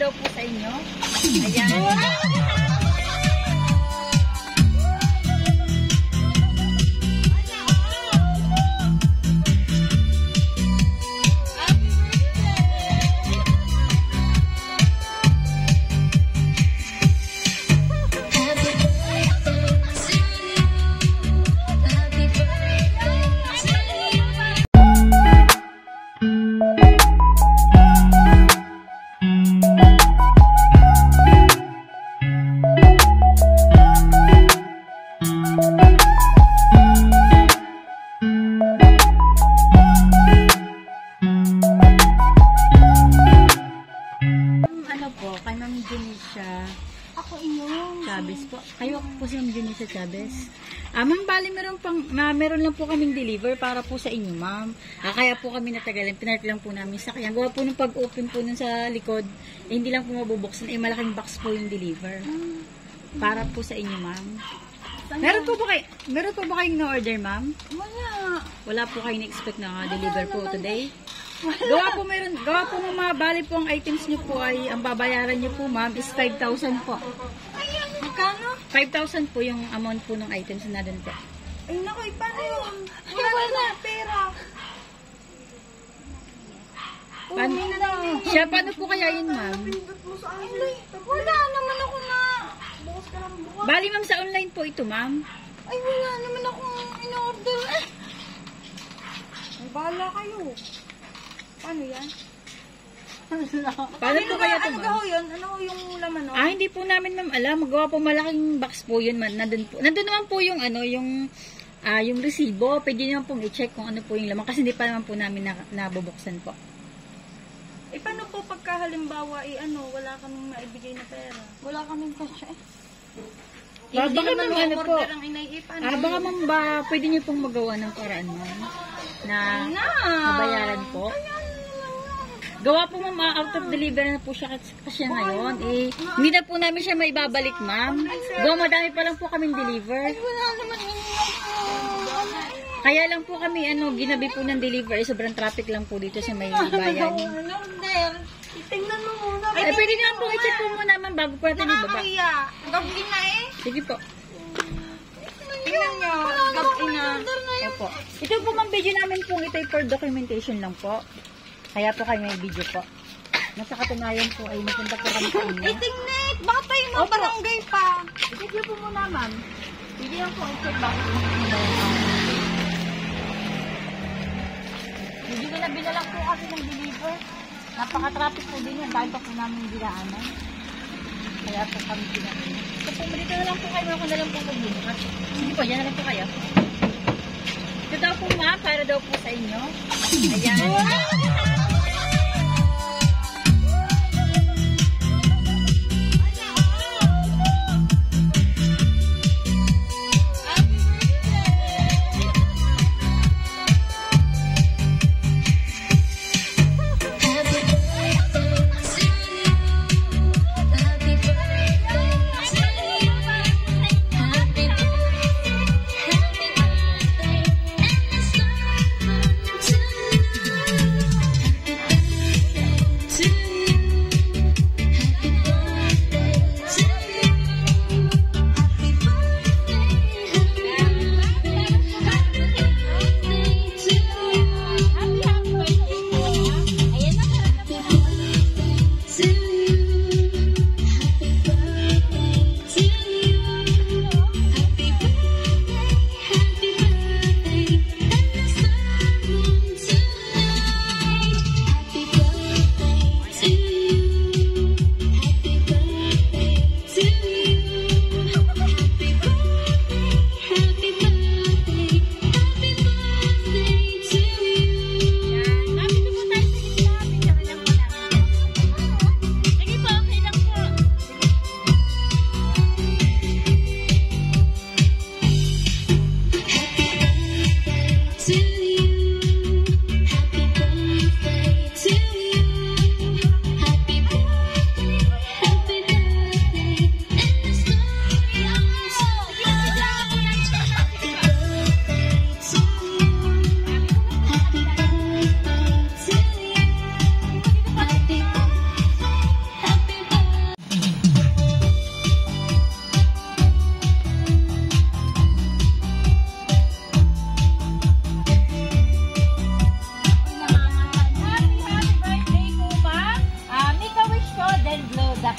daw po sa inyo. Ayan. Ako iyon. Chavez po. Kayo po si Ma'am Junissa Chavez. Ma'am, bali meron lang po kaming deliver para po sa inyo, ma'am. Kaya po kami natagalan. Pinart lang po namin sa kanya. Gawa po nung pag-open po nun sa likod, hindi lang po mabubuksan. Malaking box po yung deliver. Para po sa inyo, ma'am. Meron po ba kayong na-order, ma'am? Wala. Wala po kayong na-expect na deliver po today? Gawa po mga bali po ang items niyo po ay ang babayaran niyo po, ma'am, is 5,000 po. Ayan, magkano? 5,000 po yung amount po ng items na doon po. Ay, naku, paano yun? Wala na pera. Paano? Siya, paano po kaya yun, ma'am? Wala naman ako na. Bukas ka lang bukas. Bali, ma'am, sa online po ito, ma'am. Ay, wala naman akong in-order. Ay, bahala kayo. Paano yan? Paano po kaya ito, Ano ma'am? ba yun? Ano yung laman nun? Hindi po namin, ma'am, alam. Magawa po malaking box po yun, man. Nandun naman po yung, yung resibo. Pwede naman pong i-check kung ano po yung laman. Kasi hindi pa naman po namin nabubuksan po. Eh, paano po pagka halimbawa, wala kaming maibigay na pera? Wala kaming cash eh. Hindi Baka naman ma'am, ano po? order ang inaipan. Baka ma'am, pwede niyo pong magawa ng paraan, ma'am, na nabayaran po. Gawa po, ma'am, out of delivery na po siya kasi ngayon. Hindi na po namin siya maibabalik, ma'am. Gawa, madami pa lang po kaming deliver. Ay, wala naman Kaya lang po kami, ginabi po ng delivery. Sobrang traffic lang po dito sa may bayan. Tingnan mo muna. Pwede naman po i-check po muna, ma'am, bago po natin ibaba. Nakakaya. Gabi na eh. Sige po. Tingnan nyo. Gabi na. Opo. Ito po, ma'am, video namin po. Ito ay for documentation lang po. Kaya po kayo may video po. Nasa katunayan po ay napunta po kami sa inyo. Eh, tingnan. Baka pa yung mga barangay pa. I-check po muna, ma'am. Hindi lang po i-check bago. Hindi na binalang po kasi ng deliver. Napaka-traffic po din yan. Dahil pa po namin dinaanan. Kaya po kami dinaanan. So po, dito na lang po kayo. Ako na lang po magbukas. Sige po, yan na lang po kayo. Ito daw po, ma'am, para daw po sa inyo. Ayan.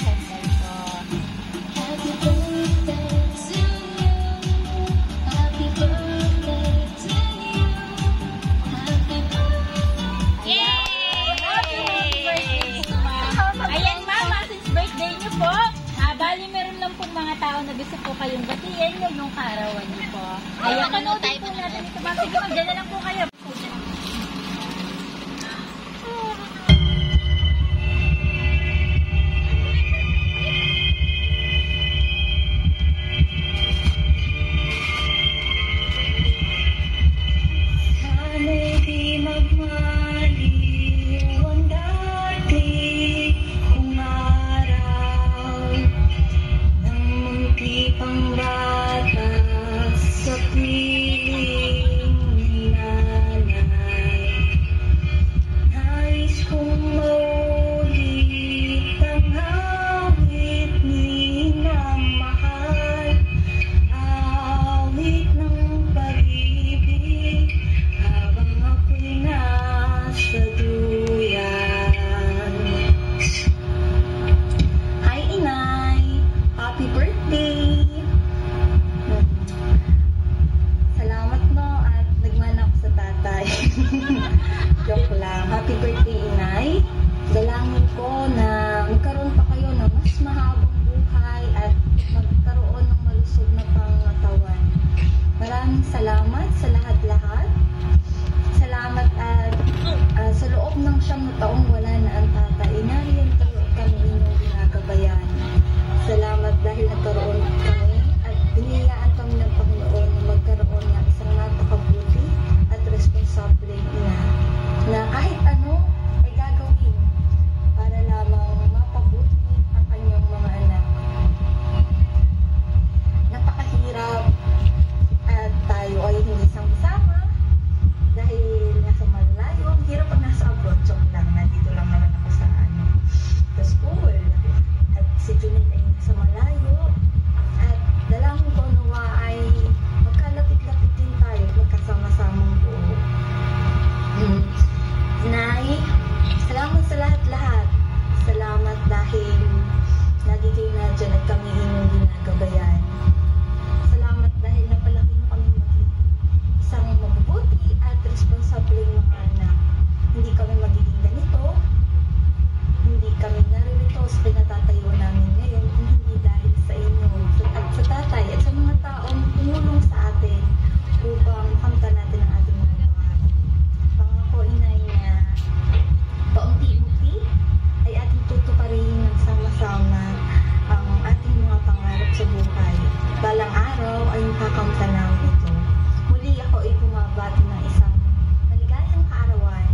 candle po. Happy birthday to you. Happy birthday to you. Happy birthday. Yay! Happy birthday, ma'am. Ayan, ma'am, since birthday niyo po, bali meron lang pong mga tao na gusto po kayong batiin ngayong karawan niyo po. Ayan, panoodin po natin ito, ma'am. Sige, ma'am, dyan na lang po kayo. Sana'y di magmaliw ang dati kong araw ng munti pang bata sa piling ni nanay. Nais kong maulit ang awit ni namahal, awit ng pag-ibig habang ako'y nasa duyan. Hi, Inay! Happy birthday! Salamat mo at nagmana ako sa tatay. Joke lang. Happy birthday, Inay! Dalangin ko na magkaroon pa kayo ng mas mahabang buhay at magkaroon ng malusog na pangatawan. Maraming salamat sa lahat-lahat. Salamat at sa loob ng 9 taong wala na ang tatay, nariyan kayo at kami inyong ginagabayan. Salamat dahil nagkaroon kami at biniyaan kami ng Panginoon na magkaroon ng isang napakabuti at responsableng ina na kahit ano ay gagawin para lamang mapabuti ang kanyang mga anak. Napakahirap at tayo ay hindi sama dahil nasa malayo. Ang hirap pag nasa abroad. Joke lang, nandito lang naman ako sa sa school. At si Junel ay nasa malayo. At dalangin ko nawa ay magkalapit-lapit din tayo at magkasama-samang buo. Nay, salamat sa lahat-lahat. Salamat dahil lagi kayo na dyan at kami inyong ginagabayan. Salamat dahil napalaki mo kami maging isang mabubuti at responsableng mga anak. Hindi kami magiging ganito. Hindi kami naririto sa pinatatayo namin ngayon. Hindi dahil sa inyo at sa tatay at sa mga taong tumulong sa atin upang makamta natin ang ating mga pangarap. Pangako, Inay, na paunti-unti ay ating tutuparin ng sama-sama ang ating mga pangarap sa buhay. Balang araw ay makakamta namin ito. Muli ako ay bumabati ng isang maligayang kaarawan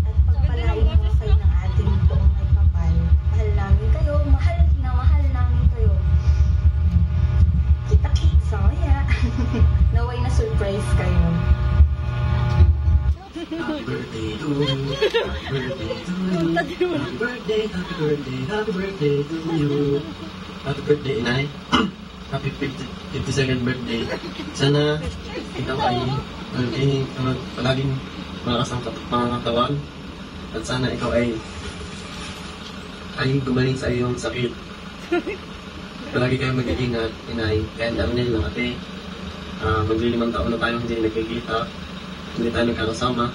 at pagpalain mo kayo ng ating buong may kapal. Mahal namin kayo, mahal namin kayo. Kita-kits, samaya. Naway na surprise kayo. Happy birthday to you. Happy birthday to you. Happy birthday, happy birthday, happy birthday to you. Happy birthday, Inay. Happy 52nd birthday. Sana ikaw ay palaging malakas ang pangatawan. At sana ikaw ay gumaling sa iyong sakit. Palagi kayong mag-iingat, Inay. Kaya dami nila ng ate. Magli5 taon na tayong hindi nagkikita. Hindi tayo nagkakasama.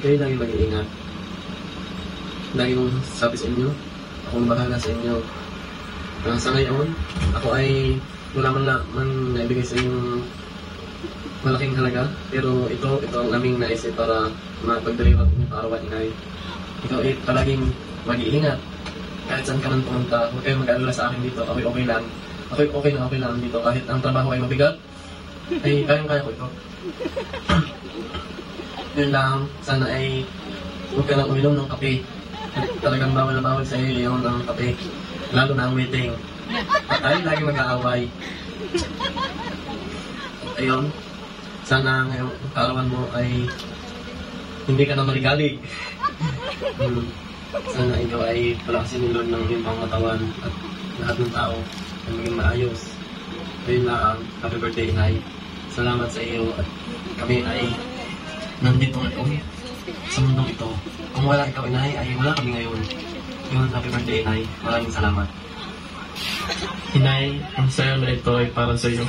Kaya lagi mag-iingat. Lagi kong sabi sa inyo, akong bahala sa inyo. Sa ngayon, ako ay wala man naibigay sa inyong malaking halaga. Pero ito ang aming naisip para mapagdiriwag niyo kaarawan, Inay. Ikaw ay palaging mag-iingat. Kahit saan ka man pumunta, huwag kayong mag-alala sa akin dito. Ako'y okay lang. Ako'y okay lang dito. Kahit ang trabaho ay mabigat, ay kayang-kaya ko ito. Yun lang, sana ay huwag ka lang uminom ng kape. At talagang bawal na bawal sa iyo yung ng kape. Lalo na ang waiting. At tayo lagi mag-aaway. Ayun, sana ngayong kaarawan mo ay hindi ka na maligalig. Sana ikaw ay palakasin ni Lord ng iyong pangatawan at lahat ng tao ay maging maayos. Ayun lang, happy birthday, Inay. Salamat sa iyo at kami ay nandito ngayon sa mundong ito. Kung wala ikaw, Inay, ay wala kami ngayon. Yun, happy birthday, Inay. Maraming salamat. Inay, ang saya na ito ay para sa iyo.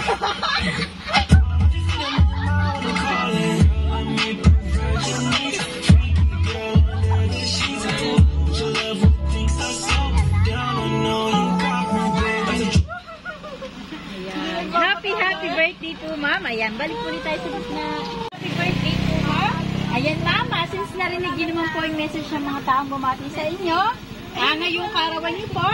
Ayan. Happy birthday po, ma'am. Ayan, balik po ulit tayo sa gitna. Happy birthday po, ma'am. Ayan, mama, since narinig niyo naman po yung message ng mga taong bumati sa inyo, ngayong karawan niyo po,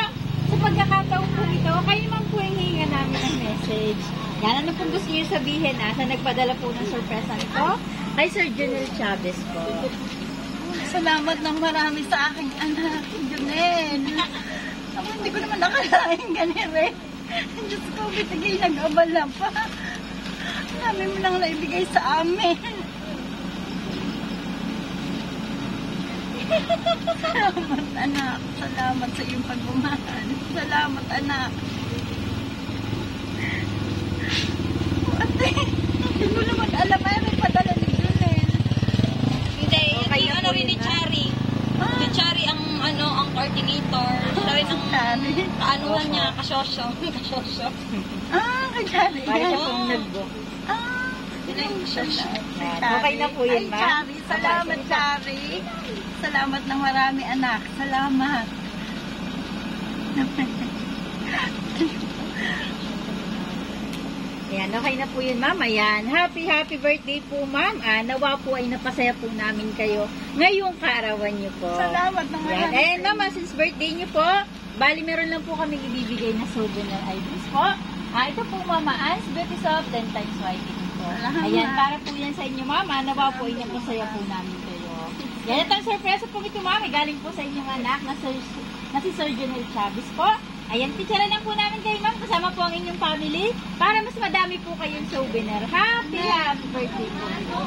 sa pagkakataon po ito, kayo naman po yung hihinga namin ng message. Yan, ano pong gusto niyo sabihin, sa nagpadala po ng sorpresa nito? Kay Sir Junel Chavez po. Salamat ng marami sa aking anak, Junel. Ako hindi ko naman nakalain ganyan eh. Diyos ko, bitigay nag-abala pa. Dami mo lang naibigay sa amin. Salamat, anak. Salamat sa iyong pagmamahal. Salamat, anak. Ate, hindi mo naman alam ay may padala ni Junel. Hindi, Okay, yung ano po rin yun, ni ha? Chari. Si Chari ang ang coordinator. Siya rin ang kaanuhan niya, kasosyo. Kasosyo. Kay Chari. Para siya Oo. pong nag-book. Sila yung kasosyo. Yan, okay na po yun, Ay, ma'am. Chari. Salamat, Chari. Salamat ng marami, anak. Salamat. Ayan, okay na po yun, ma'am. Ayan, happy birthday po, ma'am. Nawa po ay napasaya po namin kayo ngayong kaarawan niyo po. Salamat ng Ayan, marami. and naman, since birthday niyo po, bali meron lang po kami ibibigay na souvenir items po. Ito po, Mama Ann's Beauty Shop, 10 times whitening po. Salamat. Ayan, para po yan sa inyo, mama. Nawa po ay napasaya po namin kayo. Yan, itong surprise po ito, mami. Galing po sa inyong anak na si Sir Junel Chavez po. Ayan, picturean lang po namin kayo, ma'am. Kasama po ang inyong family para mas madami po kayong souvenir. Happy birthday po.